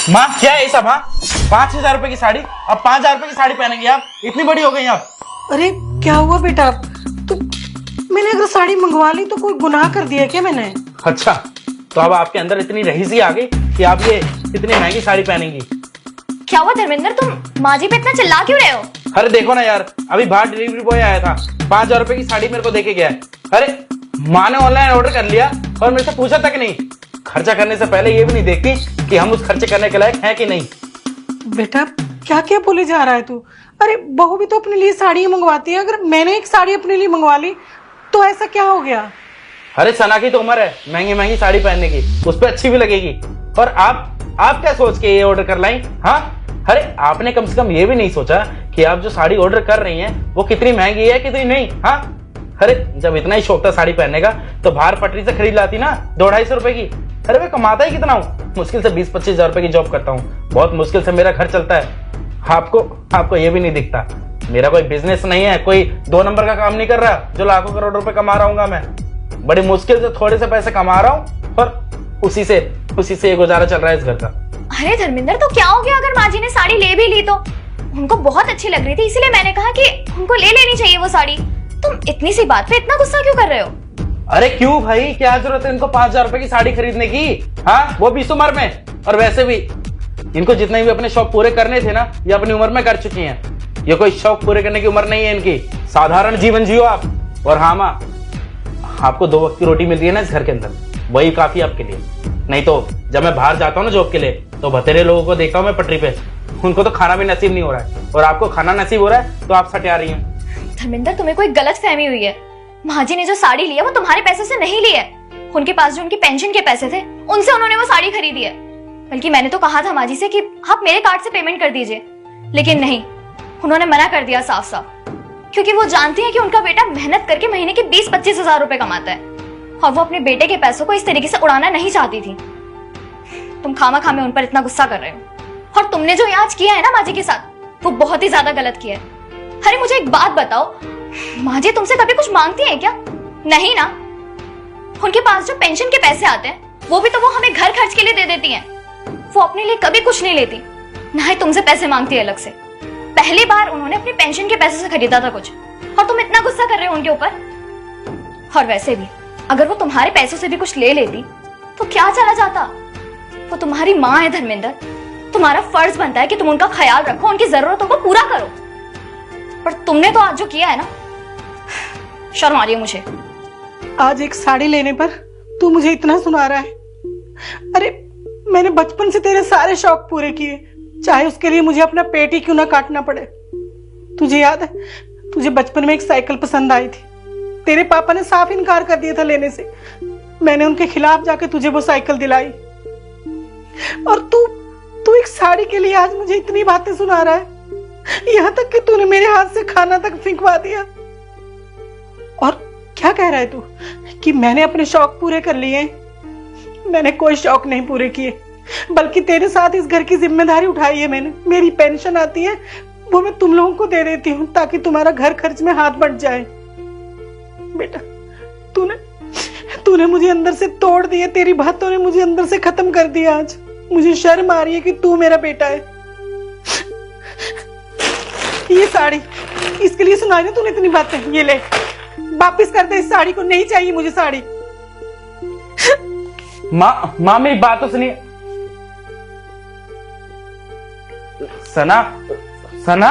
माँ क्या है ये सब? हाँ, 5,000 रुपए की साड़ी, अब 5,000 रुपए की साड़ी पहनेंगी आप? इतनी बड़ी हो गई आप। अरे क्या हुआ बेटा? तो मैंने अगर साड़ी मंगवा ली तो कोई गुनाह कर दिया क्या मैंने? अच्छा, तो अब आपके अंदर इतनी रहीसी आ गई कि आप ये इतनी महंगी साड़ी पहनेंगी। क्या हुआ धर्मेंद्र, तुम माँ जी पे इतना चिल्ला क्यों रहे हो? अरे देखो ना यार, अभी बाहर डिलीवरी बॉय आया था, 5,000 रुपए की साड़ी मेरे को देके गया है। अरे माँ ने ऑनलाइन ऑर्डर कर लिया और मेरे से पूछा तक नहीं। खर्चा करने से पहले ये भी नहीं देखती कि हम उस खर्चे करने के लायक हैं कि नहीं। बेटा क्या क्या बोले जा रहा है तू? अरे बहू भी तो अपने लिए साड़ी मंगवाती है, अगर मैंने एक साड़ी अपने लिए मंगवा ली तो ऐसा क्या हो गया? अरे सना की तो उम्र है महंगी महंगी साड़ी पहनने की, उस पर अच्छी भी लगेगी। और आप क्या सोच के ये ऑर्डर कर लाई? हाँ, अरे आपने कम से कम ये भी नहीं सोचा कि आप जो साड़ी ऑर्डर कर रही हैं वो कितनी महंगी है कितनी नहीं। हाँ, अरे जब इतना ही शौक था साड़ी पहनने का तो बाहर पटरी से खरीद लाती ना 200-250 रुपए की। अरे मैं कमाता ही कितना हूँ, मुश्किल से 20-25 हजार रुपए की जॉब करता हूँ, बहुत मुश्किल से मेरा घर चलता है। आपको ये भी नहीं दिखता, मेरा कोई बिजनेस नहीं है, कोई 2 नंबर का काम नहीं कर रहा जो लाखों करोड़ रुपए कमा रहा हूँ मैं। बड़ी मुश्किल से थोड़े से पैसे कमा रहा हूँ और उसी से ये गुजारा चल रहा है इस घर का। अरे धर्मेंद्र, तो क्या हो गया अगर माँ जी ने साड़ी ले भी ली तो? उनको बहुत अच्छी लग रही थी, इसीलिए मैंने कहा कि उनको ले लेनी चाहिए वो साड़ी। तुम इतनी सी बात पे इतना गुस्सा क्यों कर रहे हो? अरे क्यों भाई, क्या जरूरत है इनको 5,000 रुपए की साड़ी खरीदने की? हाँ, वो भी इस उम्र में। और वैसे भी इनको जितने भी अपने शौक पूरे करने थे ना, ये अपनी उम्र में कर चुकी हैं। ये कोई शौक पूरे करने की उम्र नहीं है इनकी, साधारण जीवन जियो आप। और हाँ माँ, आपको 2 वक्त की रोटी मिलती है ना इस घर के अंदर, वही काफी आपके लिए। नहीं तो जब मैं बाहर जाता हूँ ना जॉब के लिए तो बतेरे लोगों को देखा हूँ मैं पटरी पे, उनको तो खाना भी नसीब नहीं हो रहा है, और आपको खाना नसीब हो रहा है तो आप सटिया रही हैं। धर्मेंद्र, तुम्हें कोई गलत फहमी हुई है। माँ जी ने जो साड़ी ली है वो तुम्हारे पैसे से नहीं ली है। उनके पास जो उनकी पेंशन के पैसे थे उनसे उन्होंने वो साड़ी खरीदी है। बल्कि मैंने तो कहा था माँ जी से कि आप मेरे कार्ड से पेमेंट कर दीजिए, लेकिन नहीं, उन्होंने मना कर दिया साफ साफ, क्योंकि वो जानती है कि उनका बेटा मेहनत करके महीने के 20-25 हजार रुपए कमाता है और वो अपने बेटे के पैसों को इस तरीके से उड़ाना नहीं चाहती थी। तुम खामा खामे उन पर इतना गुस्सा कर रहे हो, और तुमने जो आज किया है ना माँ जी के साथ, वो बहुत ही ज्यादा गलत किया है। अरे मुझे एक बात बताओ, माँ जी तुमसे कभी कुछ मांगती है क्या? नहीं ना। उनके पास जो पेंशन के पैसे आते हैं वो भी तो वो हमें घर खर्च के लिए दे देती हैं। वो अपने लिए कभी कुछ नहीं लेती, ना ही तुमसे पैसे मांगती है अलग से। पहली बार उन्होंने अपने पेंशन के पैसे से खरीदा था कुछ, और तुम इतना गुस्सा कर रहे हो उनके ऊपर। और वैसे भी अगर वो तुम्हारे पैसों से भी कुछ ले लेती तो क्या चला जाता? वो तुम्हारी माँ है धर्मेंद्र, तुम्हारा फर्ज बनता है कि तुम उनका ख्याल रखो, उनकी जरूरतों को पूरा करो। पर तुमने तो आज जो किया है ना, शर्म आ रही है मुझे। आज एक साड़ी लेने पर तू मुझे इतना सुना रहा है? अरे मैंने बचपन से तेरे सारे शौक पूरे किए, चाहे उसके लिए मुझे अपना पेट ही क्यों ना काटना पड़े। तुझे याद है, तुझे बचपन में एक साइकिल पसंद आई थी, तेरे पापा ने साफ इनकार कर दिया था लेने से। मैंने उनके खिलाफ जाके तुझे वो साइकिल दिलाई, और तू एक साड़ी के लिए आज मुझे इतनी बातें सुना रहा है, यहाँ तक कि तूने मेरे हाथ से खाना तक फेंकवा दिया। और क्या कह रहा है तू कि मैंने अपने शौक पूरे कर लिए? मैंने कोई शौक नहीं पूरे किए, बल्कि तेरे साथ इस घर की जिम्मेदारी उठाई है मैंने। मेरी पेंशन आती है वो मैं तुम लोगों को दे देती हूँ ताकि तुम्हारा घर खर्च में हाथ बढ़ जाए। बेटा तूने मुझे अंदर से तोड़ दिया, तेरी बातों ने मुझे अंदर से खत्म कर दिया। आज मुझे शर्म आ रही है कि तू मेरा बेटा है। ये साड़ी, इसके लिए सुनाई ना तूने इतनी बातें, ये ले वापिस कर दे इस साड़ी को, नहीं चाहिए मुझे साड़ी। माँ मेरी बात तो सुनिए। सना,